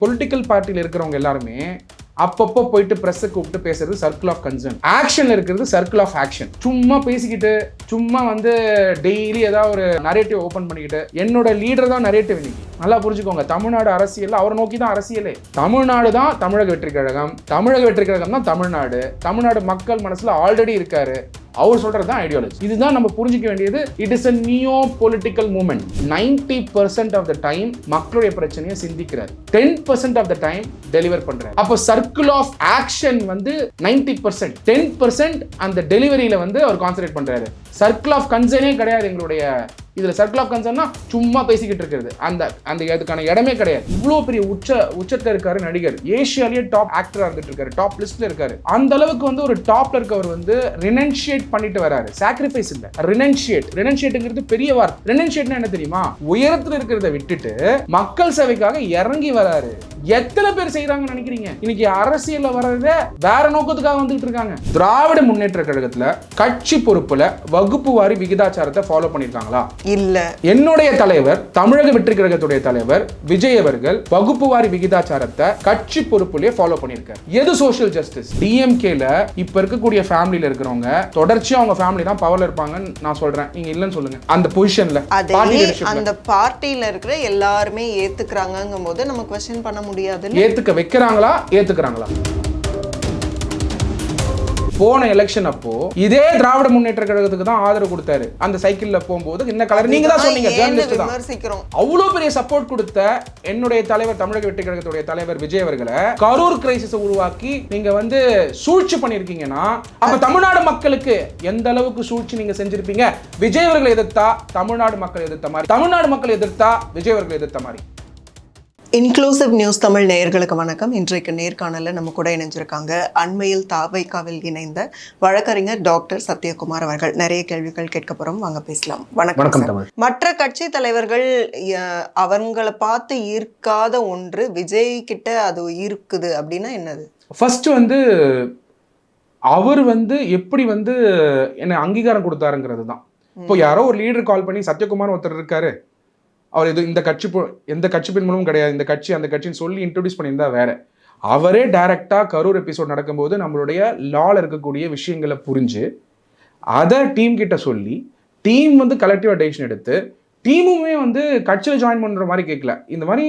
Political பார்ட்டியில் இருக்கிறவங்க எல்லாருமே அப்பப்போ போயிட்டு பிரஸ்ஸை கூப்பிட்டு பேசுறது சர்க்கிள் ஆஃப் கன்சர்ன், ஆக்ஷன்ல இருக்கிறது சர்க்கிள் ஆஃப் ஆக்ஷன். சும்மா பேசிக்கிட்டு சும்மா டெய்லி ஏதாவது ஒரு நரேட்டிவ் ஓபன் பண்ணிக்கிட்டு என்னோட லீடர் தான் நரேட்டிவ். இன்னைக்கு நல்லா புரிஞ்சுக்கோங்க, தமிழ்நாடு அரசியல் அவரை நோக்கி தான் அரசியலே. தமிழ்நாடு தான் தமிழக வெற்றி கழகம், தமிழக வெற்றி கழகம் தான் தமிழ்நாடு. தமிழ்நாடு மக்கள் மனசுல ஆல்ரெடி இருக்காரு, அவர் சொல்றது தான் ஐடியாலஜி. இதுதான் நம்ம புரிஞ்சிக்க வேண்டியது. It is a neo political movement. 90% of the time மக்களுடைய பிரச்சனையை சிந்திக்கிறார், 10% ஆஃப் த டைம் டெலிவர் பண்றாரு. அப்போ சர்க்கிள் ஆஃப் ஆக்ஷன் 90%, 10% அந்த டெலிவரியில அவர் கான்சன்ட்ரேட் பண்றாரு. சர்க்கிள் ஆஃப் கன்சர்னே கிடையாது எங்களுடைய இதுல. சர்க்கிள் ஆஃப் கன்சர்ன்னா சும்மா பேசிக்கிட்டு இருக்கிறது, அந்த அதுக்கான இடமே கிடையாது. இவ்வளவு பெரிய உச்சத்துல இருக்காரு நடிகர், ஏஷியாலேயே டாப் ஆக்டரா இருந்துட்டு இருக்காரு, டாப் லிஸ்ட்ல இருக்காரு. அந்த அளவுக்கு ஒரு டாப்ல இருக்கவர் ரினன்ஷியேட் பண்ணிட்டு வராரு. சாக்ரிஃபைஸ் இல்ல, ரினன்ஷியேட்ங்கிறது பெரிய வார்த்தை. ரினன்ஷியேட்னா என்ன தெரியுமா? உயரத்துல இருக்கிறத விட்டுட்டு மக்கள் சேவைக்காக இறங்கி வராரு. எத்தனை பேர் செய்யறாங்கன்னு நினைக்கிறீங்க? இன்னைக்கு அரசியல்ல வர்றதே வேற நோக்கத்துக்காக வந்துட்டு இருக்காங்க. திராவிட முன்னேற்ற கழகத்துல கட்சி பொறுப்புல வகுப்பு வாரி விகிதாச்சாரத்தை ஃபாலோ பண்ணிருக்காங்களா? இல்ல. என்னுடைய தலைவர், தமிழக வெற்றி கழகத்துடைய தலைவர் விஜய் அவர்கள் வகுப்பு வாரி விகிதாச்சாரத்தை கட்சி பொறுப்புலயே ஃபாலோ பண்ணிருக்காரு. எது சோஷியல் ஜஸ்டிஸ்? டிஎம்கேல இப்ப இருக்கக்கூடிய ஃபேமிலில இருக்கிறவங்க தொடர்ச்சியா அவங்க ஃபேமிலி தான் பவர்ல இருப்பாங்கன்னு நான் சொல்றேன். நீங்க இல்லன்னு சொல்லுங்க. அந்த பொசிஷன்ல அந்த பார்ட்டில இருக்கிற எல்லாருமே ஏத்துக்கறாங்கங்கும் போது நம்ம क्वेश्चन பண்ண முடியாது. ஏத்துக்க வைக்கிறாங்களா, ஏத்துக்கறாங்களா? போன எலெக்ஷன் அப்போ இதே திராவிட முன்னேற்ற கழகத்துக்கு தான் ஆதரவு கொடுத்தாரு. அந்த சைக்கிள்ல போகும்போது என்ன கலர் நீங்க தான் சொன்னீங்க, ஜர்னலிஸ்ட் தான். அவ்வளவு பெரிய சப்போர்ட் கொடுத்த என்னுடைய தலைவர், தமிழக வெற்றி கழகத்துடைய தலைவர் விஜய் அவர்களை கரூர் கிரைசிஸ் உருவாக்கி நீங்க சூழ்ச்சி பண்ணிருக்கீங்கன்னா அப்ப தமிழ்நாடு மக்களுக்கு எந்த அளவுக்கு சூழ்ச்சி நீங்க செஞ்சிருப்பீங்க? விஜய் அவர்களை எதிர்த்தா தமிழ்நாடு மக்கள் எதிர்த்த மாதிரி, தமிழ்நாடு மக்கள் எதிர்த்தா விஜய் அவர்களை எதிர்த்த மாதிரி. இன்க்ளூசிவ் நியூஸ் தமிழ் நேயர்களுக்கு வணக்கம். இன்றைக்கு நேர்காணலில் நம்ம கூட இணைஞ்சிருக்காங்க அண்மையில் தாவைக்காவில் இணைந்த வழக்கறிஞர் டாக்டர் சத்யகுமார் அவர்கள். நிறைய கேள்விகள் கேட்க போறோம், வாங்க பேசலாம். வணக்கம். மற்ற கட்சி தலைவர்கள் அவங்களை பார்த்து ஈர்க்காத ஒன்று விஜய் கிட்ட அது இருக்குது அப்படின்னா என்னது? ஃபர்ஸ்ட் அவர் எப்படி என்ன அங்கீகாரம் கொடுத்தாருங்கிறது தான். இப்போ யாரோ ஒரு லீடர் கால் பண்ணி சத்யகுமார் ஒருத்தர் இருக்காரு, அவர் இந்த கட்சி எந்த கட்சி பின் மூலமும் கிடையாது, இந்த கட்சி அந்த கட்சின்னு சொல்லி இன்ட்ரோடியூஸ் பண்ணியிருந்தா வேற. அவரே டைரக்டா கரூர் எபிசோட் நடக்கும்போது நம்மளுடைய லால இருக்கக்கூடிய விஷயங்களை புரிஞ்சு அதை டீம் கிட்ட சொல்லி டீம் கலெக்டிவா டெசிஷன் எடுத்து டீமுமே கட்சியில் ஜாயின் பண்ற மாதிரி கேட்கல. இந்த மாதிரி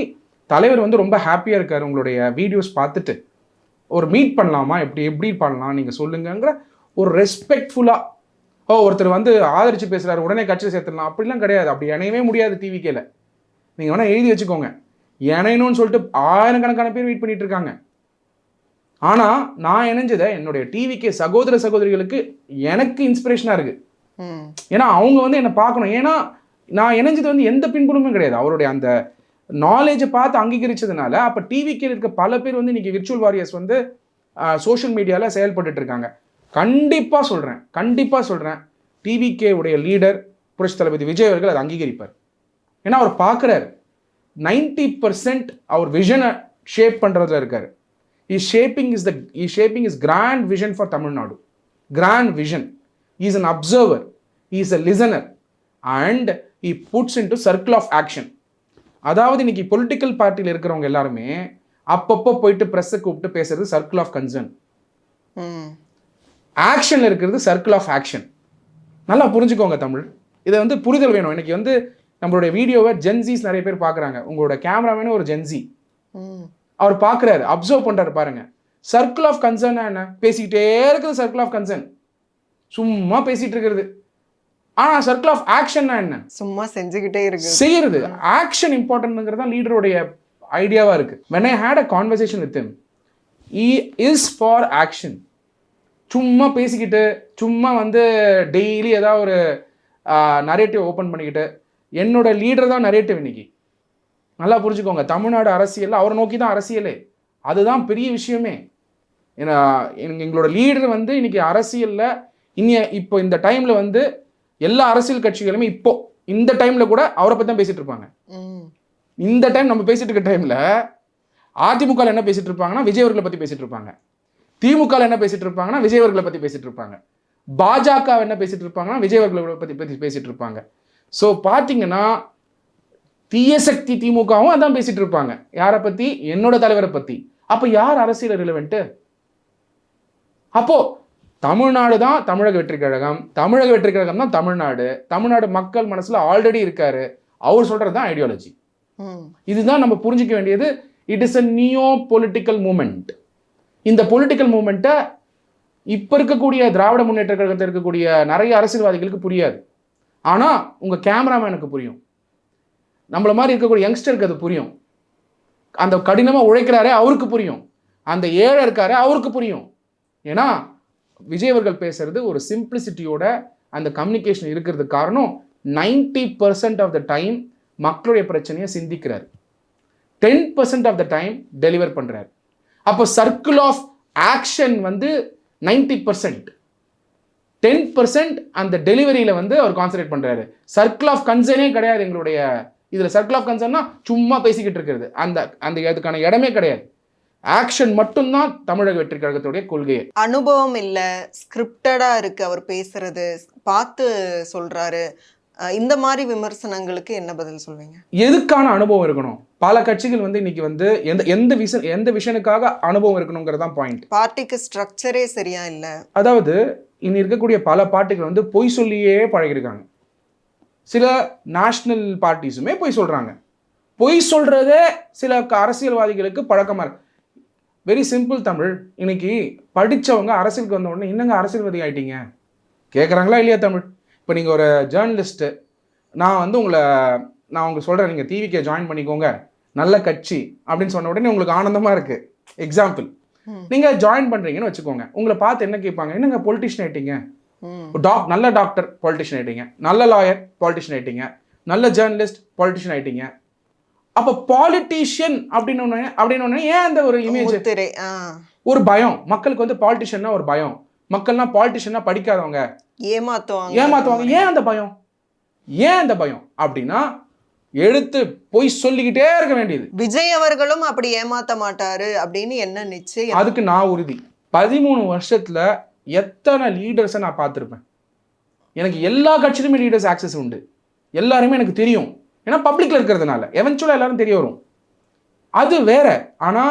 தலைவர் ரொம்ப ஹாப்பியா இருக்காரு, உங்களுடைய வீடியோஸ் பார்த்துட்டு ஒரு மீட் பண்ணலாமா, எப்படி பண்ணலாம் நீங்க சொல்லுங்கிற ஒரு ரெஸ்பெக்ட்ஃபுல்லா ஒருத்தர் ஆதரிச்சு பேசுறாரு உடனே கட்சியில் சேர்த்துடலாம் அப்படிலாம் கிடையாது. அப்படி இணையவே முடியாது. டிவிக்கேல நீங்க வேணா எழுதி வச்சுக்கோங்க, இணையணும்னு சொல்லிட்டு ஆயிரக்கணக்கான பேர் வெயிட் பண்ணிட்டு இருக்காங்க. ஆனா நான் இணைஞ்சதை என்னுடைய டிவிக்கே சகோதர சகோதரிகளுக்கு எனக்கு இன்ஸ்பிரேஷனா இருக்கு. ஏன்னா அவங்க என்னை பார்க்கணும். ஏன்னா நான் இணைஞ்சது எந்த பின்புலமும் கிடையாது, அவருடைய அந்த நாலேஜை பார்த்து அங்கீகரிச்சதுனால. அப்ப டிவிக்கே இருக்க பல பேர் இன்னைக்கு விர்ச்சுவல் வாரியர்ஸ் சோஷியல் மீடியால செயல்பட்டு இருக்காங்க. கண்டிப்பா சொல்றேன் டிவிகே உடைய லீடர் புரட்சி தளபதி விஜய் அவர்கள் அதை அங்கீகரிப்பார். ஏன்னா அவர் பார்க்கிறார் 90% அவர் விஷனை ஷேப் பண்றதுல இருக்காரு. Is shaping is grand vision for Tamil Nadu. Grand vision. Is an observer, is a listener and he puts into circle of action. அதாவது இன்னைக்கு பொலிட்டிக்கல் பார்ட்டியில் இருக்கிறவங்க எல்லாருமே அப்பப்போ போயிட்டு பிரஸ்ஸை கூப்பிட்டு பேசுறது சர்க்கிள் ஆஃப் கன்சர்ன், ஆக்ஷன்ல இருக்கிறது சர்க்கிள் ஆஃப் ஆக்ஷன். நல்லா புரிஞ்சுக்கோங்க தமிழ். இதை புரிதல் வேணும். இன்னைக்கு நம்மளுடைய வீடியோவை ஜென்சிஸ் நிறைய பேர் பார்க்குறாங்க. உங்களோட கேமராமேனு ஒரு ஜென்சி, அவர் பார்க்குறாரு, அப்சர்வ் பண்ணுறாரு. பாருங்க, சர்க்கிள் ஆஃப் கன்சர்னா என்ன? பேசிக்கிட்டே இருக்குது சர்க்கிள் ஆஃப் கன்சர்ன், சும்மா பேசிட்டு இருக்கிறது. ஆனால் சர்க்கிள் ஆஃப் ஆக்ஷன்னா என்ன? சும்மா செஞ்சுக்கிட்டே இருக்கு, செய்யறது. ஆக்ஷன் இம்பார்ட்டன்ட்ங்கிறது தான் லீடருடைய ஐடியாவா இருக்கு. when I had a conversation with him, he is for action. சும்மா பேசிக்கிட்டு சும்மா டெய்லி ஏதாவது ஒரு நரேட்டிவ் ஓப்பன் பண்ணிக்கிட்டு என்னோட லீடர் தான் நரேட்டிவ். இன்னைக்கு நல்லா புரிஞ்சுக்கோங்க, தமிழ்நாடு அரசியல் அவரை நோக்கி தான் அரசியலே. அதுதான் பெரிய விஷயமே. ஏன்னா எங்களோட லீடர் இன்னைக்கு அரசியல்ல இப்போ இந்த டைம்ல எல்லா அரசியல் கட்சிகளுமே இப்போ இந்த டைம்ல கூட அவரை பத்தி தான் பேசிட்டு இருப்பாங்க. இந்த டைம் நம்ம பேசிட்டு இருக்க டைம்ல அதிமுக என்ன பேசிட்டு இருப்பாங்கன்னா விஜய் அவர்களை பத்தி பேசிட்டு இருப்பாங்க, திமுக என்ன பேசிட்டு இருப்பாங்கன்னா விஜய் அவர்களை பத்தி பேசிட்டு இருப்பாங்க, பாஜக என்ன பேசிட்டு இருப்பாங்கன்னா விஜய் அவர்களை பத்தி பேசிட்டு இருப்பாங்க. ஸோ பார்த்தீங்கன்னா தீய சக்தி திமுகவும் அதான் பேசிட்டு இருப்பாங்க. யாரை பத்தி? என்னோட தலைவரை பத்தி. அப்ப யார் அரசியல் ரிலவெண்ட்? அப்போ தமிழ்நாடு தான் தமிழக வெற்றி கழகம், தமிழக வெற்றி கழகம் தான் தமிழ்நாடு, தமிழ்நாடு மக்கள் மனசுல ஆல்ரெடி இருக்காரு, அவர் சொல்றது தான் ஐடியாலஜி. இதுதான் நம்ம புரிஞ்சிக்க வேண்டியது. It is a neo political moment. இந்த பொலிட்டிக்கல் மூமெண்ட்டை இப்ப இருக்கக்கூடிய திராவிட முன்னேற்ற கழகத்தில் இருக்கக்கூடிய நிறைய அரசியல்வாதிகளுக்கு புரியாது. ஆனா உங்க கேமராமேனுக்கு புரியும், நம்மள மாதிரி இருக்கக்கூடிய யங்ஸ்டருக்கு அது புரியும், அந்த கடினமா உழைக்கிறாரே அவருக்கு புரியும், அந்த ஏழை இருக்காரு அவருக்கு புரியும். ஏன்னா விஜய் அவர்கள் பேசுறது ஒரு சிம்பிளிசிட்டியோட அந்த கம்யூனிகேஷன் இருக்கிறதுக்கு காரணம் 90% ஆஃப் த டைம் மக்களுடைய பிரச்சனையை சிந்திக்கிறார், 10% ஆஃப் த டைம் டெலிவர் பண்றாரு. அப்போ சர்க்கிள் ஆஃப் ஆக்ஷன் 90%, 10% அந்த டெலிவரியில அவர் கான்சன்ட்ரேட் பண்றாரு. சர்க்கிள் ஆஃப் கன்சர்னே கிடையாது எங்களுடைய இதுல. சர்க்கிள் ஆஃப் கன்சர்ன்னா சும்மா பேசிக்கிட்டு இருக்கிறது, அந்த அதுக்கான இடமே கிடையாது. ஆக்ஷன் மட்டும்தான் தமிழக வெற்றி கழகத்துடைய கொள்கையை. அனுபவம் இல்ல, ஸ்கிரிப்டடா இருக்கு அவர் பேசுறது, பார்த்து சொல்றாரு, இந்த மாதிரி விமர்சனங்களுக்கு என்ன பதில் சொல்வீங்க? எதுக்கான அனுபவம் இருக்கணும்? பல கட்சிகள் இன்னைக்கு எந்த விஷனுக்காக அனுபவம் இருக்கணுங்கிறது தான் பாயிண்ட். பார்ட்டிக்கு ஸ்ட்ரக்சரே சரியா இல்ல. அதாவது இனி இருக்கக்கூடிய பல பார்ட்டிகள் பொய் சொல்லியே பழகிருக்காங்க. சில நேஷனல் பார்ட்டிஸுமே பொய் சொல்றாங்க. பொய் சொல்றதே சில அரசியல்வாதிகளுக்கு பழக்கமா இருக்கு. Very simple Tamil. இன்னைக்கு படிச்சவங்க அரசியலுக்கு வந்த உடனே என்னங்க அரசியல்வாதி ஆயிட்டீங்க கேட்குறாங்களா இல்லையா தமிழ்? இப்போ நீங்கள் ஒரு ஜேர்னலிஸ்ட்டு, நான் உங்களுக்கு சொல்கிறேன், நீங்கள் டிவிக்கே ஜாயின் பண்ணிக்கோங்க, நல்ல கட்சி அப்படின்னு சொன்ன உடனே உங்களுக்கு ஆனந்தமாக இருக்குது. எக்ஸாம்பிள், நீங்கள் ஜாயின் பண்ணுறீங்கன்னு வச்சுக்கோங்க, உங்களை பார்த்து என்ன கேட்பாங்க? என்னங்க பொலிட்டிஷியன் ஆயிட்டீங்க, நல்ல டாக்டர் பொலிட்டிஷியன் ஆயிட்டீங்க, நல்ல லாயர் பொலிட்டிஷியன் ஆயிட்டீங்க, நல்ல ஜேர்னலிஸ்ட் பொலிட்டிஷியன் ஆயிட்டீங்க. அப்போ பாலிட்டிஷியன் அப்படின்னு ஏன் அந்த ஒரு இமேஜ், ஒரு பயம் மக்களுக்கு? பாலிட்டிஷியன்னா ஒரு பயம். மக்கள்னா பாலிட்டிஷியன்னா படிக்காதவங்க, ஏமாத்துவாங்க. ஏன் அந்த பயம்? அப்படின்னா எடுத்து போய் சொல்லிக்கிட்டே இருக்க வேண்டியது. விஜய் அவர்களும் அப்படி ஏமாத்த மாட்டாரு அப்படின்னு என்ன நிச்சயம்? அதுக்கு நான் உறுதி. 13 வருஷத்துல எத்தனை லீடர்ஸை நான் பார்த்துருப்பேன். எனக்கு எல்லா கட்சியிலுமே லீடர்ஸ் ஆக்சஸ் உண்டு, எல்லாருமே எனக்கு தெரியும். ஏன்னா பப்ளிக்ல இருக்கிறதுனால எவென்ச்சுவலா எல்லாரும் தெரிய வரும், அது வேற. ஆனா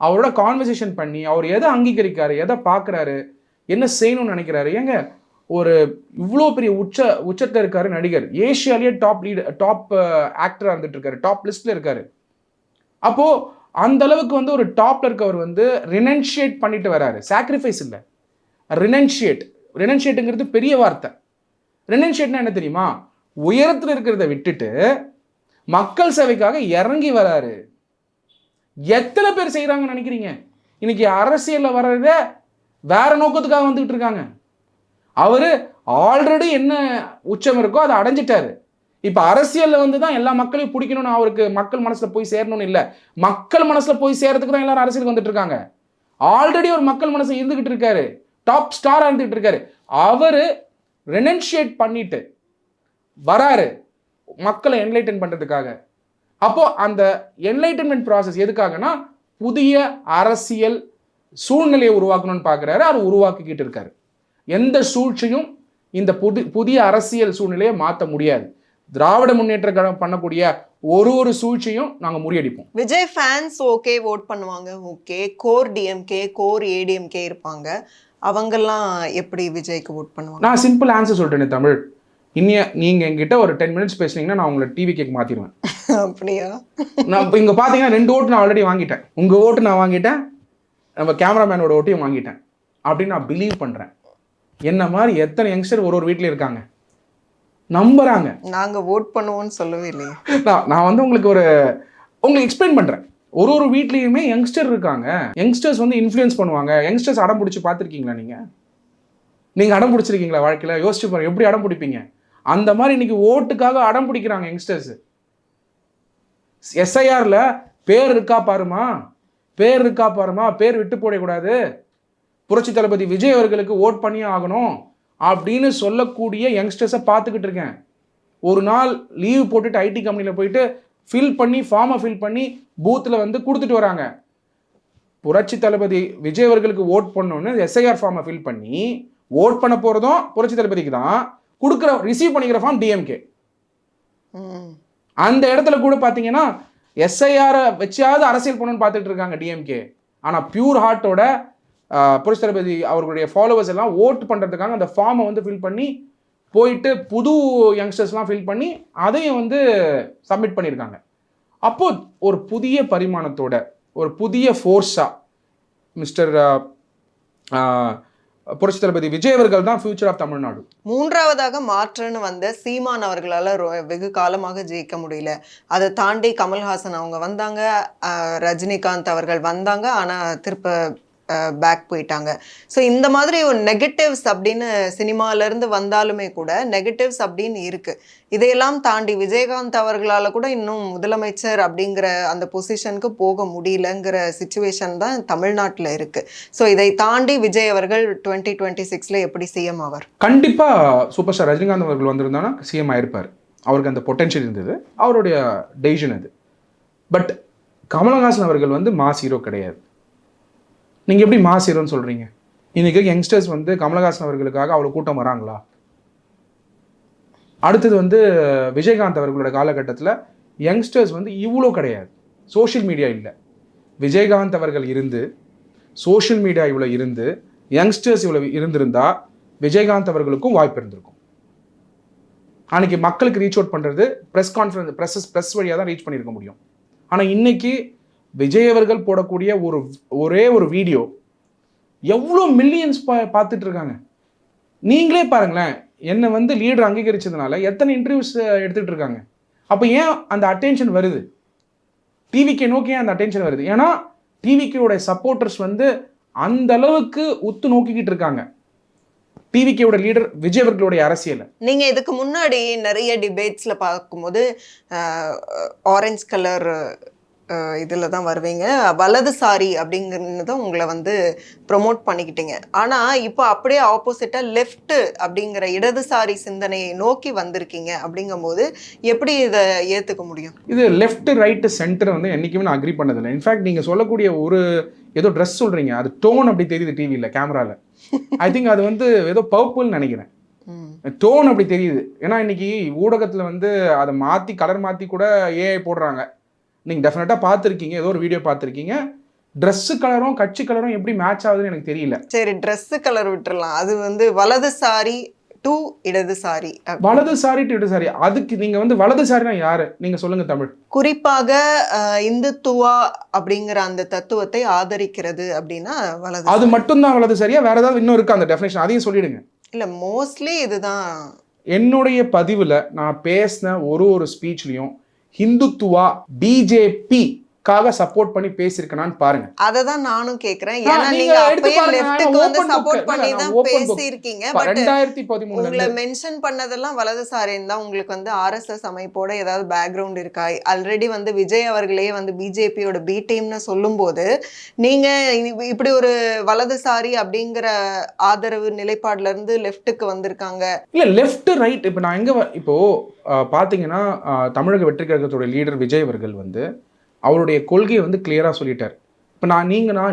அவரோட கான்வர்சேஷன் பண்ணி அவர் எதை அங்கீகரிக்காரு, எதை பார்க்குறாரு, என்ன செய்யணும்னு நினைக்கிறாரு. ஏங்க ஒரு இவ்வளோ பெரிய உச்சத்தில் இருக்காரு நடிகர், ஏஷியாலேயே டாப் ஆக்டராக இருந்துட்டு இருக்காரு, டாப் லிஸ்ட்ல இருக்காரு. அப்போ அந்த அளவுக்கு ஒரு டாப்ல இருக்கவர் ரினன்ஷியேட் பண்ணிட்டு வராரு. சாக்ரிஃபைஸ் இல்லை, ரினன்ஷியேட்டுங்கிறது பெரிய வார்த்தை. ரினன்ஷியேட்னா என்ன தெரியுமா? உயரத்தில் இருக்கிறத விட்டுட்டு மக்கள் சேவைக்காக இறங்கி வராரு. எத்தனை பேர் செய்யறாங்கன்னு நினைக்கிறீங்க? இன்னைக்கு அரசியல்ல வர்றத வேற நோக்கத்துக்காக வந்துகிட்டு இருக்காங்க. அவரு ஆல்ரெடி என்ன உச்சம் இருக்கோ அதை அடைஞ்சிட்டாரு. இப்ப அரசியல்ல தான் எல்லா மக்களையும் பிடிக்கணும்னு, அவருக்கு மக்கள் மனசுல போய் சேரணும்னு இல்ல, மக்கள் மனசுல போய் சேரத்துக்கு தான் எல்லாரும் அரசியலுக்கு வந்துட்டு இருக்காங்க. ஆல்ரெடி ஒரு மக்கள் மனசு இருந்துகிட்டு இருக்காரு, டாப் ஸ்டாரா இருந்துகிட்டு இருக்காரு. அவரு ரெனன்ஷியேட் பண்ணிட்டு வராரு மக்களை என்லைட்டன் பண்றதுக்காக. அப்போ அந்த என்லைட்டன்மெண்ட் ப்ராசஸ் எதுக்காகனா புதிய அரசியல் சூழ்நிலையை உருவாக்கணும்னு பார்க்குறாரு. அவர் உருவாக்கிக்கிட்டு இருக்காரு. எந்த சூழ்ச்சியும் இந்த புதிய அரசியல் சூழ்நிலையை மாற்ற முடியாது. திராவிட முன்னேற்ற கழகம் பண்ணக்கூடிய ஒரு சூழ்ச்சியும் நாங்கள் முறியடிப்போம். விஜய் ஃபேன்ஸ் ஓகே ஓட் பண்ணுவாங்க, okay. Core DMK, core ADMK இருப்பாங்க, அவங்கெல்லாம் எப்படி விஜய்க்கு ஓட் பண்ணுவாங்க? நான் சிம்பிள் ஆன்சர் சொல்லிட்டேன் தமிழ். நீங்க என்கிட்ட ஒரு 10 மினிட்ஸ் பேசுனீங்கன்னா நான் உங்களை டிவி கேக் மாத்திடுவேன். அப்படியா? நான் இப்போ இங்க பாத்தீங்கன்னா 2 ஓட்டு நான் ஆல்ரெடி வாங்கிட்டேன். உங்க ஓட்டு நான் வாங்கிட்டேன், நம்ம கேமராமேனோட ஓட்டையும் வாங்கிட்டேன் அப்படின்னு நான் பிலீவ் பண்றேன். என்ன மாதிரி எத்தனை யங்ஸ்டர் ஒரு வீட்ல இருக்காங்க, நம்புறாங்க. நாங்க ஓட் பண்ணுவோம்னு சொல்லவே இல்லையே. நான் உங்களுக்கு எக்ஸ்பிளைன் பண்றேன். ஒரு வீட்லயுமே யங்ஸ்டர் இருக்காங்க. யங்ஸ்டர்ஸ் இன்ஃப்ளூயன்ஸ் பண்ணுவாங்க. யங்ஸ்டர்ஸ் அடம் பிடிச்சி பார்த்துருக்கீங்களா? நீங்க அடம் பிடிச்சிருக்கீங்களா வாழ்க்கையில? யோசிச்சு பாருங்க, எப்படி அடம் பிடிப்பீங்க? அந்த மாதிரி இன்னைக்கு ஓட்டுக்காக அடம் பிடிக்கிறாங்க யங்ஸ்டர்ஸ். எஸ்ஐஆர்ல பேர் இருக்கா பாருமா, பேர் விட்டு போடக்கூடாது, புரட்சி தளபதி விஜய் அவர்களுக்கு ஓட் பண்ணியே ஆகணும் அப்படின்னு சொல்லக்கூடிய யங்ஸ்டர்ஸை பார்த்துக்கிட்டு இருக்கேன். ஒரு நாள் லீவ் போட்டுட்டு ஐடி கம்பெனியில் போயிட்டு ஃபார்மை ஃபில் பண்ணி பூத்தில் கொடுத்துட்டு வராங்க. புரட்சி தளபதி விஜய் அவர்களுக்கு ஓட் பண்ணணும்னு எஸ்ஐஆர் ஃபார்மை ஃபில் பண்ணி ஓட் பண்ண போறதும் புரட்சி தளபதிக்கு தான், ரிசீவ் பண்ணிக்கிற ஃபார்ம் டிஎம்கே. அந்த இடத்துல கூட பார்த்தீங்கன்னா எஸ்ஐஆரை வச்சாவது அரசியல் பண்ணணும்னு பார்த்துட்டு இருக்காங்க டிஎம்கே. ஆனால் பியூர் ஹார்ட்டோட புரட்சி தளபதி அவர்களுடைய ஃபாலோவர்ஸ் எல்லாம் ஓட் பண்ணுறதுக்காக அந்த ஃபார்மை வந்து ஃபில் பண்ணி போயிட்டு புது யங்ஸ்டர்ஸ்லாம் ஃபில் பண்ணி அதையும் வந்து சப்மிட் பண்ணியிருக்காங்க. அப்போது ஒரு புதிய பரிமாணத்தோட ஒரு புதிய ஃபோர்ஸாக மிஸ்டர் புரட்சி தளபதி விஜய் அவர்கள் தான் ஃபியூச்சர் ஆஃப் தமிழ்நாடு. மூன்றாவதாக மாற்றுன்னு வந்த சீமான் அவர்களால் வெகு காலமாக ஜெயிக்க முடியல. அதை தாண்டி கமல்ஹாசன் அவங்க வந்தாங்க, ரஜினிகாந்த் அவர்கள் வந்தாங்க, ஆனால் திருப்ப பேக் போயிட்டாங்க. ஸோ இந்த மாதிரி ஒரு நெகட்டிவ்ஸ் அப்படின்னு சினிமாலேருந்து வந்தாலுமே கூட நெகட்டிவ்ஸ் அப்படின்னு இருக்குது. இதையெல்லாம் தாண்டி விஜயகாந்த் அவர்களால் கூட இன்னும் முதலமைச்சர் அப்படிங்கிற அந்த பொசிஷனுக்கு போக முடியலங்கிற சுச்சுவேஷன் தான் தமிழ்நாட்டில் இருக்குது. ஸோ இதை தாண்டி விஜய் அவர்கள் 2026 எப்படி சிஎம் ஆவார்? கண்டிப்பாக சூப்பர் ஸ்டார் ரஜினிகாந்த் அவர்கள் வந்திருந்தானா சிஎம் ஆயிருப்பார். அவருக்கு அந்த பொட்டென்ஷியல் இருந்தது, அவருடைய டெசிஷன் அது. பட் கமலஹாசன் அவர்கள் வந்து மாஸ் ஹீரோ கிடையாது. நீங்கள் எப்படி மாஸ் ஹீரோன்னு சொல்கிறீங்க? இன்றைக்கி யங்ஸ்டர்ஸ் வந்து கமலஹாசன் அவர்களுக்காக அவ்வளோ கூட்டம் வராங்களா? அடுத்தது வந்து விஜயகாந்த் அவர்களோட காலகட்டத்தில் யங்ஸ்டர்ஸ் வந்து இவ்வளோ கிடையாது. சோஷியல் மீடியா இல்லை, விஜயகாந்த் அவர்கள் இருந்து சோஷியல் மீடியா இவ்வளோ இருந்து யங்ஸ்டர்ஸ் இவ்வளோ இருந்திருந்தா விஜயகாந்த் அவர்களுக்கும் வாய்ப்பு இருந்திருக்கும். அன்றைக்கி மக்களுக்கு ரீச் அவுட் பண்ணுறது ப்ரெஸ் கான்ஃபரன்ஸ் ப்ரெஸ் வழியாக தான் ரீச் பண்ணியிருக்க முடியும். ஆனால் இன்றைக்கி விஜய் அவர்கள் போடக்கூடிய ஒரே ஒரு வீடியோ எவ்வளோ மில்லியன்ஸ் பார்த்துட்டு இருக்காங்க. நீங்களே பாருங்களேன், என்னை வந்து லீடர் அங்கீகரிச்சதுனால எத்தனை இன்டர்வியூஸ் எடுத்துகிட்டு இருக்காங்க. அப்போ ஏன் அந்த அட்டென்ஷன் வருது? டிவிக்கே நோக்கி ஏன் அந்த அட்டென்ஷன் வருது? ஏன்னா டிவிக்கேயோட சப்போர்ட்டர்ஸ் வந்து அந்த அளவுக்கு உத்து நோக்கிக்கிட்டு இருக்காங்க டிவிக்கேயோட லீடர் விஜய் அவர்களுடைய அரசியலை. நீங்கள் இதுக்கு முன்னாடி நிறைய டிபேட்ஸில் பார்க்கும்போது ஆரஞ்ச் கலர் இதில் தான் வருவீங்க, வலதுசாரி அப்படிங்கிறது உங்களை வந்து ப்ரொமோட் பண்ணிக்கிட்டீங்க. ஆனால் இப்போ அப்படியே ஆப்போசிட்டாக லெஃப்ட் அப்படிங்கிற இடதுசாரி சிந்தனையை நோக்கி வந்திருக்கீங்க. அப்படிங்கும்போது எப்படி இதை ஏற்றுக்க முடியும்? இது லெஃப்ட் ரைட்டு சென்டர் வந்து என்றைக்குமே நான் அக்ரி பண்ணதில்லை. இன்ஃபேக்ட் நீங்கள் சொல்லக்கூடிய ஒரு ஏதோ ட்ரெஸ் சொல்கிறீங்க, அது டோன் அப்படி தெரியுது டிவியில் கேமராவில். ஐ திங்க் அது வந்து ஏதோ பர்பிள்னு நினைக்கிறேன். டோன் அப்படி தெரியுது. ஏன்னா இன்னைக்கு ஊடகத்தில் வந்து அதை மாற்றி கலர் மாற்றி கூட ஏஐ போடுறாங்க. நீங்கள் டெஃபினட்டாக பார்த்துருக்கீங்க, ஏதோ ஒரு வீடியோ பார்த்துருக்கீங்க. ட்ரெஸ்ஸு கலரும் கட்சி கலரும் எப்படி மேட்ச் ஆகுதுன்னு எனக்கு தெரியல. சரி, ட்ரெஸ்ஸு கலர் விட்டுறலாம். அது வந்து வலதுசாரி டு இடதுசாரி, வலதுசாரி டு இடதுசாரி. அதுக்கு நீங்கள் வந்து வலதுசாரினா யாரு நீங்கள் சொல்லுங்கள் தமிழ். குறிப்பாக இந்துத்துவா அப்படிங்கிற அந்த தத்துவத்தை ஆதரிக்கிறது அப்படின்னா வலது. அது மட்டும்தான் வலதுசாரியா? வேற ஏதாவது இன்னும் இருக்கு அந்த டெஃபினேஷன்? அதையும் சொல்லிடுங்க. இல்லை, மோஸ்ட்லி இதுதான். என்னுடைய பதிவில் நான் பேசின ஒரு ஸ்பீச்லையும் ஹிந்துத்துவா பிஜேபிக்காக சப்போர்ட் பண்ணி பேசியிருக்கேனான்னு பாருங்க. அதை தான் நானும் கேட்குறேன். ஏன்னா நீங்க அப்பயே லெஃப்ட்டுக்கு வந்து சப்போர்ட் பண்ணி தான் பேசியிருக்கீங்க. பட் 2013 உங்களை மென்ஷன் பண்ணதெல்லாம் வலதுசாரின்னு தான். உங்களுக்கு வந்து ஆர்எஸ்எஸ் அமைப்போட ஏதாவது பேக்ரவுண்ட் இருக்கா? ஆல்ரெடி வந்து விஜய் அவர்களே வந்து பிஜேபியோட பி டீம்னு சொல்லும்போது நீங்க இப்படி ஒரு வலதுசாரி அப்படிங்கிற ஆதரவு நிலைப்பாடுல இருந்து லெஃப்ட்டுக்கு வந்திருக்காங்க. இல்ல லெஃப்ட் ரைட். இப்போ நான் இப்போ பார்த்தீங்கன்னா தமிழக வெற்றி கழகத்தோட லீடர் விஜய் அவர்கள் வந்து அவருடைய கொள்கையை வந்து கிளியராக சொல்லிட்டார். இப்போ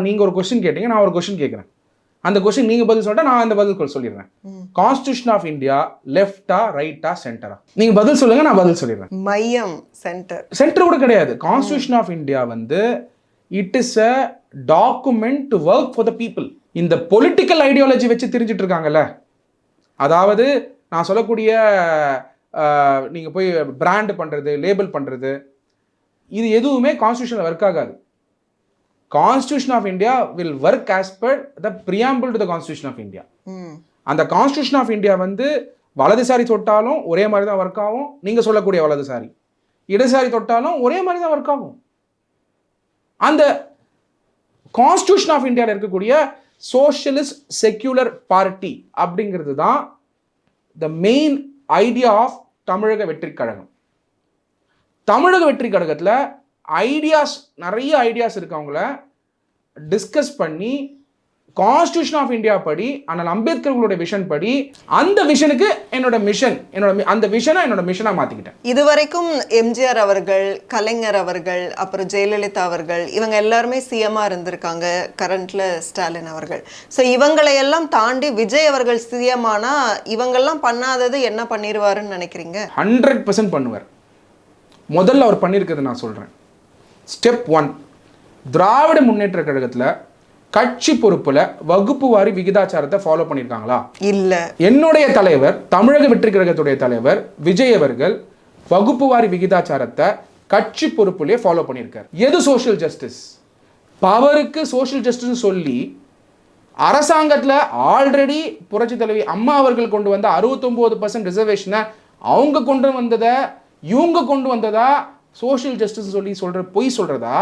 நீங்கள் ஒரு கொஸ்டின் கேட்டீங்க, நான் ஒரு கொஸ்டின் கேட்குறேன். அந்த கொஸ்டின் நீங்கள் பதில் சொல்லிட்டா நான் அந்த பதில் சொல்லிடுறேன். கான்ஸ்டியூஷன் ஆஃப் இந்தியா லெஃப்டா ரைட்டா சென்டரா? நீங்கள் பதில் சொல்லுங்க, நான் பதில் சொல்லிடுறேன். மையம் சென்டர் கூட கிடையாது. கான்ஸ்டியூஷன் ஆஃப் இந்தியா வந்து it is a document to work for the people. இந்த பொலிட்டிக்கல் ஐடியாலஜி வச்சு தெரிஞ்சிட்டு இருக்காங்கல்ல, அதாவது நான் சொல்லக்கூடிய நீங்கள் போய் பிராண்ட் பண்ணுறது, லேபிள் பண்ணுறது, இது எதுவுமே கான்ஸ்டியூஷனில் ஒர்க் ஆகாது. Constitution of India will work as per the preamble to the constitution of India. அந்த கான்ஸ்டியூஷன் ஆஃப் இந்தியா வந்து வலதுசாரி தொட்டாலும் ஒரே மாதிரி தான் ஒர்க் ஆகும். நீங்கள் சொல்லக்கூடிய வலதுசாரி இடதுசாரி தொட்டாலும் ஒரே மாதிரி தான் ஒர்க் ஆகும். அந்த கான்ஸ்டியூஷன் ஆஃப் இந்தியாவில் இருக்கக்கூடிய சோஷியலிஸ்ட் செக்யூலர் பார்ட்டி அப்படிங்கிறது தான் த மெயின் ஐடியா ஆஃப் தமிழக வெற்றி கழகம். தமிழக வெற்றி கழகத்தில் நிறைய ஐடியாஸ் இருக்கு. அவங்கள டிஸ்கஸ் பண்ணி கான்ஸ்டியூஷன் ஆஃப் இந்தியா படி, ஆனால் அம்பேத்கர்களுடைய விஷன் படி, அந்த விஷனுக்கு என்னோட விஷனை என்னோட மிஷனாக மாற்றிக்கிட்டேன். இதுவரைக்கும் எம்ஜிஆர் அவர்கள், கலைஞர் அவர்கள், அப்புறம் ஜெயலலிதா அவர்கள், இவங்க எல்லாருமே சிஎம்மாக இருந்திருக்காங்க. கரண்ட்ல ஸ்டாலின் அவர்கள். ஸோ இவங்களையெல்லாம் தாண்டி விஜய் அவர்கள் சிஎம் ஆனால் இவங்கெல்லாம் பண்ணாதது என்ன பண்ணிடுவாருன்னு நினைக்கிறீங்க? 100% பண்ணுவார். முதல்ல அவர் பண்ணியிருக்கிறது நான் சொல்கிறேன். ஸ்டெப் 1, திராவிட முன்னேற்ற கழகத்தில் கட்சி பொறுப்பில் வகுப்பு வாரி விகிதாச்சாரத்தை ஃபாலோ பண்ணியிருக்காங்களா? இல்லை. என்னுடைய தலைவர், தமிழக வெற்றி கழகத்துடைய தலைவர் விஜய் அவர்கள் வகுப்பு வாரி விகிதாச்சாரத்தை கட்சி பொறுப்புலேயே ஃபாலோ பண்ணியிருக்காரு. எது சோஷியல் ஜஸ்டிஸ்? பவருக்கு சோஷியல் ஜஸ்டிஸ் சொல்லி அரசாங்கத்தில் ஆல்ரெடி புரட்சி தலைவி அம்மா அவர்கள் கொண்டு வந்த 69% ரிசர்வேஷனை அவங்க கொண்டு வந்ததை இவங்க கொண்டு வந்ததா சோஷியல் ஜஸ்டிஸ் சொல்லி பொய் சொல்றதா?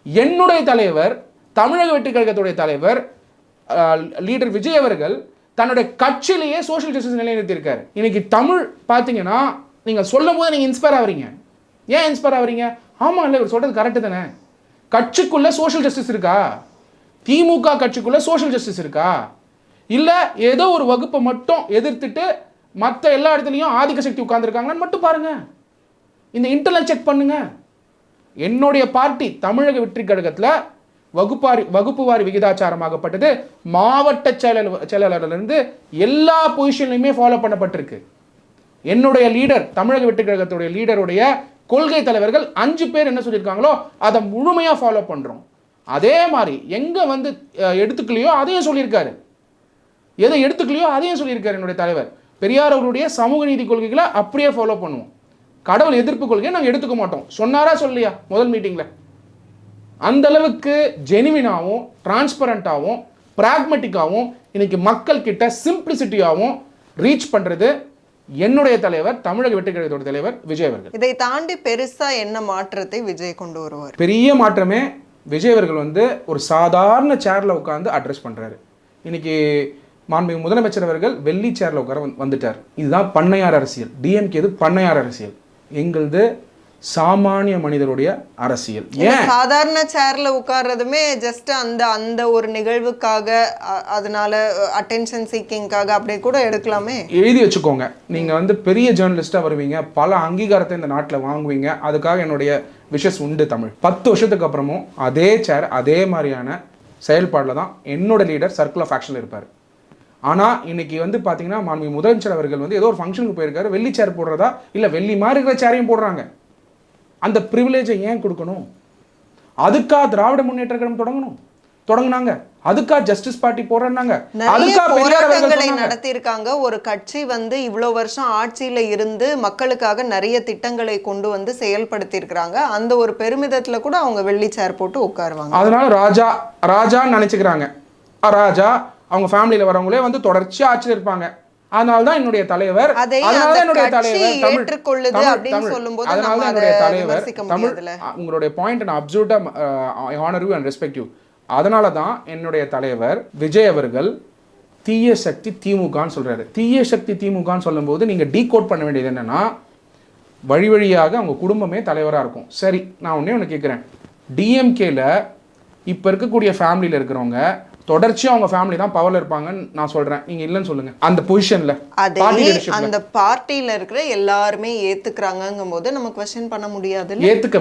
என்னுடைய தலைவர், தமிழக வெற்றி கழகத்துடைய தலைவர் லீடர் விஜய் அவர்கள் தன்னுடைய கட்சியிலேயே சோஷியல் ஜஸ்டிஸ் நிலைநிறுத்தியிருக்காரு. இன்னைக்கு தமிழ் பார்த்தீங்கன்னா நீங்கள் சொல்லும் போது நீங்கள் இன்ஸ்பயர் ஆகிறீங்க. ஏன் இன்ஸ்பயர் ஆகிறீங்க? ஆமாம், இல்லை, இவர் சொல்கிறது கரெக்டு தானே. கட்சிக்குள்ள சோஷியல் ஜஸ்டிஸ் இருக்கா? திமுக கட்சிக்குள்ள சோஷியல் ஜஸ்டிஸ் இருக்கா? இல்லை ஏதோ ஒரு வகுப்பை மட்டும் எதிர்த்துட்டு மற்ற எல்லா இடத்துலையும் ஆதிக்க சக்தி உட்கார்ந்துருக்காங்கன்னு மட்டும் பாருங்க. இந்த இன்டர்னல் செக் பண்ணுங்க. என்னுடைய பார்ட்டி தமிழக வெற்றி கழகத்தில் வகுப்பு வாரி விகிதாச்சாரமாகப்பட்டது மாவட்ட செயலாளர்லேருந்து எல்லா பொசிஷன்லையுமே ஃபாலோ பண்ணப்பட்டிருக்கு. என்னுடைய லீடர், தமிழக வெற்றி கழகத்துடைய லீடருடைய கொள்கை தலைவர்கள் 5 பேர் என்ன சொல்லியிருக்காங்களோ அதை முழுமையாக ஃபாலோ பண்ணுறோம். அதே மாதிரி எங்கே எடுத்துக்கலையோ அதையும் சொல்லியிருக்காரு. எதை எடுத்துக்கலையோ அதையும் சொல்லியிருக்காரு என்னுடைய தலைவர். பெரியார் அவருடைய சமூக நீதி கொள்கைகளை அப்படியே ஃபாலோ பண்ணுவோம். கடவுள் எதிர்ப்பு கொள்கையை நாங்கள் எடுத்துக்க மாட்டோம். சொன்னாரா சொல்லியா முதல் மீட்டிங்கில்? அந்த அளவுக்கு ஜெனுவினாகவும் டிரான்ஸ்பரண்டாகவும் பிராக்மெட்டிக்காகவும் இன்னைக்கு மக்கள் கிட்ட சிம்பிளிசிட்டியாகவும் ரீச் பண்ணுறது என்னுடைய தலைவர், தமிழக வெற்றி கழகத்தோட தலைவர் விஜய் அவர்கள். இதை தாண்டி பெருசா என்ன மாற்றத்தை விஜய் கொண்டு வருவார்? பெரிய மாற்றமே விஜய் அவர்கள் ஒரு சாதாரண சேர்ல உட்கார்ந்து அட்ரஸ் பண்றாரு. இன்னைக்கு மாண்புமிகு முதலமைச்சர் அவர்கள் வெள்ளி சேர்ல உட்கார வந்துட்டார். இதுதான் பண்ணையார் அரசியல். டிஎம்கே இது பண்ணையார் அரசியல், எங்களது சாமானிய மனிதருடைய அரசியல். ஏன் சாதாரண சேர்ல உட்கார்றதுமே ஜஸ்ட் அந்த ஒரு நிகழ்வுக்காக, அதனால அட்டென்ஷன் சீக்கிங்காக அப்படி கூட எடுக்கலாமே. எழுதி வச்சுக்கோங்க, நீங்க பெரிய ஜேர்னலிஸ்டா வருவீங்க, பல அங்கீகாரத்தை இந்த நாட்டில் வாங்குவீங்க. அதுக்காக என்னுடைய விஷஸ் உண்டு. தமிழ் 10 வருஷத்துக்கு அப்புறமும் அதே சேர் அதே மாதிரியான செயல்பாடில் தான் என்னோட லீடர் சர்க்கிள் ஆஃப் ஆக்ஷனில் இருப்பார். ஆனால் இன்னைக்கு பார்த்தீங்கன்னா மாண்புமிகு முதலமைச்சர் அவர்கள் ஏதோ ஒரு ஃபங்க்ஷனுக்கு போயிருக்காரு, வெள்ளி சேர் போடுறதா இல்லை வெள்ளி மாதிரி இருக்கிற சேரையும் போடுறாங்க. அந்த ப்ரிவிலேஜை ஏன் கொடுக்கணும்? அதுக்கா திராவிட முன்னேற்ற கழகம் தொடங்கினாங்க, அதுக்கா ஜஸ்டிஸ் பார்ட்டி போறாங்க, அதுக்கா பெரியார் அவர்கள் நடத்தியிருக்காங்க. ஒரு கட்சி இவ்வளவு வருஷம் ஆட்சியில இருந்து மக்களுக்காக நிறைய திட்டங்களை கொண்டு செயல்படுத்தி இருக்காங்க. அந்த ஒரு பெருமிதத்துல கூட அவங்க வெள்ளி சேர் போட்டு உட்காருவாங்க. அதனால ராஜான்னு நினைச்சுக்கிறாங்க. ராஜா அவங்க ஃபேமிலியில வரவங்களே தொடர்ச்சியா ஆட்சியில் இருப்பாங்க. அதனால்தான் என்னுடைய தலைவர், உங்களுடைய பாயிண்ட் நான் அப்சல்யூட்டா honour you and respect you. அதனால தான் என்னுடைய தலைவர் விஜய் அவர்கள் தீய சக்தி திமுகன்னு சொல்றாரு. தீய சக்தி திமுகன்னு சொல்லும்போது நீங்க டீகோட் பண்ண வேண்டியது என்னன்னா, வழியாக அவங்க குடும்பமே தலைவராக இருக்கும். சரி, நான் ஒன்று கேட்குறேன். டிஎம்கேல இப்போ இருக்கக்கூடிய ஃபேமிலியில் இருக்கிறவங்க தொடர்ச்சியா அவங்க ஃபேமிலி தான் பவர்ல இருப்பாங்கன்னு நான் சொல்றேன். நீங்க இல்லன்னு சொல்லுங்க. அந்த பொசிஷன்ல அந்த பார்ட்டில இருக்கிற எல்லாருமே ஏத்துக்கறாங்கங்கும்போது நம்ம क्वेश्चन பண்ண முடியாது. ஏத்துக்க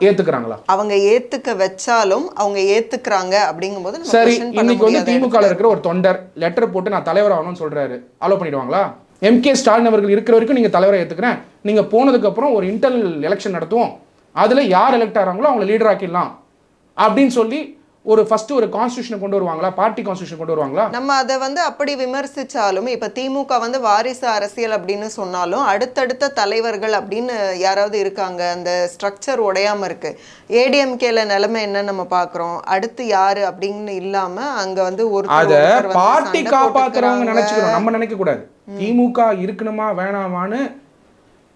ஏத்துக்கறாங்களா? அவங்க ஏத்துக்க வச்சாலும் அவங்க ஏத்துக்கறாங்க அப்படிங்கும்போது சரி, இன்னைக்கு திமுகல இருக்கிற ஒரு தொண்டர் லெட்டர் போட்டு நான் தலைவர் ஆகணும்னு சொல்றாரு. அலோ பண்ணிடுவாங்களா? எம்கே ஸ்டாலின் அவர்கள் இருக்கிற வரைக்கும் நீங்க தலைவரை ஏத்துக்கிறேன், நீங்க போனதுக்கு அப்புறம் ஒரு இன்டர்னல் எலெக்ஷன் நடத்துவோம், அதுல யார் எலெக்ட் ஆறாங்களோ அவங்களை லீடர் ஆக்கிடலாம் அப்படின்னு சொல்லி ஃபர்ஸ்ட் ஒரு கான்ஸ்டிடியூஷன் கொண்டு வருவாங்களா? பார்ட்டி கான்ஸ்டிடியூஷன் கொண்டு வருவாங்களா? நம்ம அதை அப்படி விமர்சிச்சாலும், இப்ப திமுக வாரிசு அரசியல் அப்படின்னு சொன்னாலும் அடுத்தடுத்த தலைவர்கள் அப்படின்னு யாராவது இருக்காங்க. அந்த ஸ்ட்ரக்சர் உடையாம இருக்கு. ஏடிஎம்கேல நிலைமை என்ன நம்ம பாக்குறோம். அடுத்து யாரு அப்படின்னு இல்லாம அங்க ஒரு பார்ட்டி காப்பாத்துறவங்க நினைச்சுக்கிறோம், நம்ம நினைக்க கூடாது. திமுக இருக்கணுமா வேணாமான்னு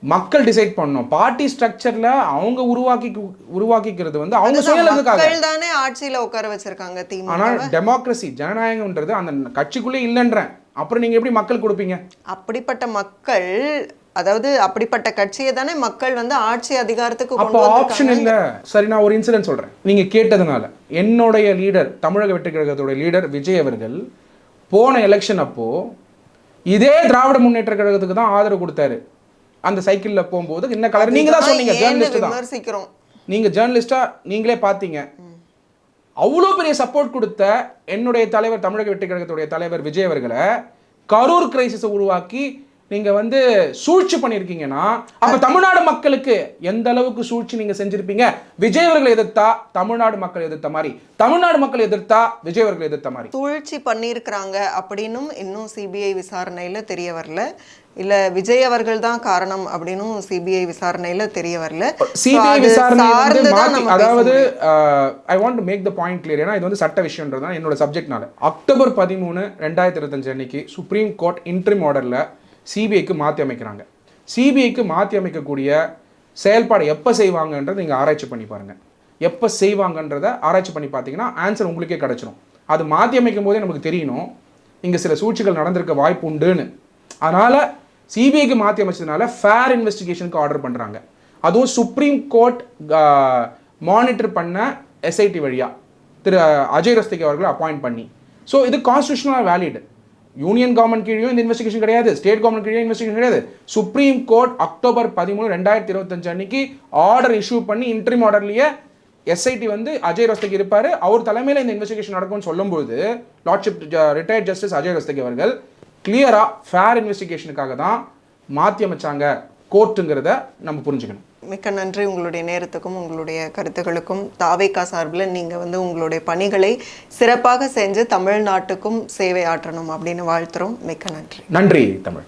மக்கள் டிசைட் பண்ணணும். பார்ட்டி ஸ்ட்ரக்சர்ல அவங்க உருவாக்கிக்கிறது அவங்க சுயநலத்துக்காக. மக்கள் தானே ஆட்சியில உட்கார வச்சிருக்காங்க திமுக. ஆனா டெமோக்ரசி, ஜனநாயகம்ன்றது அந்த கட்சிக்குள்ளே இல்லைன்றேன். அப்புறம் நீங்க எப்படி மக்கள் கொடுப்பீங்க? அப்படிப்பட்ட மக்கள், அதாவது அப்படிப்பட்ட கட்சியை தானே மக்கள் ஆட்சி அதிகாரத்துக்கு கொண்டு வந்தாங்க. அப்ப ஆப்ஷன் இல்ல. சரி, நான் ஒரு இன்சிடென்ட் சொல்றேன். நீங்க கேட்டதுனால என்னுடைய லீடர், தமிழக வெற்றி கழகத்தோட லீடர் விஜய் அவர்கள் போன எலெக்ஷன் அப்போ இதே திராவிட முன்னேற்ற கழகத்துக்கு தான் ஆதரவு கொடுத்தாரு. அந்த சைக்கிள்ல போகும்போது என்ன கலர்? நீங்க தான் சொன்னீங்க, ஜேர்னலிஸ்ட் தான் நீங்க, ஜேர்னலிஸ்டா நீங்களே பாத்தீங்க. அவ்வளோ பெரிய சப்போர்ட் கொடுத்த என்னுடைய தலைவர், தமிழக வெற்றி கழகத்துடைய தலைவர் விஜய் அவர்களை கரூர் கிரைசிஸை உருவாக்கி நீங்க வந்து சூழ்ச்சி பண்ணிருக்கீங்கன்னா அப்ப தமிழ்நாடு மக்களுக்கு எந்த அளவுக்கு சூழ்ச்சி நீங்க செஞ்சிருப்பீங்க? விஜய் அவர்களை எதிர்த்தா தமிழ்நாடு மக்கள் எதிர்த்த மாதிரி, தமிழ்நாடு மக்கள் எதிர்த்தா விஜய் அவர்களை எதிர்த்த மாதிரி சூழ்ச்சி பண்ணியிருக்கிறாங்க அப்படின்னும் இன்னும் சிபிஐ விசாரணையில தெரிய வரல. இல்ல விஜய் அவர்கள் தான் காரணம் அப்படின்னும் சிபிஐ விசாரணையில தெரிய வரல. சிபிஐ விசாரணை வந்து மாத்தி, அதாவது அதாவது I want to make the point clear. ஏன்னா இது வந்து சட்ட விஷயம்ன்றது தான் என்னோட சப்ஜெக்ட்னால. அக்டோபர் 13, 2025 அன்னைக்கு சுப்ரீம் கோர்ட் இன்ட்ரிம் ஆர்டர்ல சிபிஐக்கு மாற்றி அமைக்கிறாங்க. சிபிஐக்கு மாற்றி அமைக்கக்கூடிய செயல்பாடு எப்போ செய்வாங்கன்றது நீங்கள் ஆராய்ச்சி பண்ணி பாருங்கள். எப்போ செய்வாங்கன்றத ஆராய்ச்சி பண்ணி பார்த்தீங்கன்னா ஆன்சர் உங்களுக்கே கிடச்சிடும். அது மாற்றி அமைக்கும் போதே நமக்கு தெரியணும் இங்கே சில சூழ்ச்சிகள் நடந்திருக்க வாய்ப்பு உண்டுன்னு. அதனால் சிபிஐக்கு மாற்றி அமைச்சதுனால ஃபேர் இன்வெஸ்டிகேஷனுக்கு ஆர்டர் பண்ணுறாங்க. அதுவும் சுப்ரீம் கோர்ட் மானிட்டர் பண்ண எஸ்ஐடி வழியாக திரு அஜய் ரஸ்தகி அவர்களை அப்பாயிண்ட் பண்ணி. ஸோ இது கான்ஸ்டியூஷனல் வேலிட். யூனியன் கவர்மெண்ட் கீழே இந்த இன்வெஸ்டிகேஷன் கிடையாது, ஸ்டேட் கவர்மெண்ட் கீழே இன்வெஸ்டிகேஷன் கிடையாது. சுப்ரீம் கோர்ட் அக்டோபர் 13, 2025 அன்னைக்கு ஆர்டர் இஷ்யூ பண்ணி இன்ட்ரிம் ஆர்டர்லேயே எஸ்ஐடி வந்து அஜய் ரஸ்தகி இருப்பார், அவர் தலைமையில் இந்த இன்வெஸ்டிகேஷன் நடக்கும்னு சொல்லும்போது லார்ட்ஷிப் ரிட்டையர்ட் ஜஸ்டிஸ் அஜய் ரஸ்தகி அவர்கள் கிளியராக ஃபேர் இன்வெஸ்டிகேஷனுக்காக தான் மாற்றி அமைச்சாங்க கோர்ட்டுங்கிறத நம்ம புரிஞ்சுக்கணும். மிக்க நன்றி உங்களுடைய நேரத்துக்கும் உங்களுடைய கருத்துக்களுக்கும். தாவேகா சார்பில் நீங்கள் வந்து உங்களுடைய பணிகளை சிறப்பாக செஞ்சு தமிழ்நாட்டுக்கும் சேவை ஆற்றணும் அப்படின்னு வாழ்த்துறோம். மிக்க நன்றி. நன்றி தமிழ்.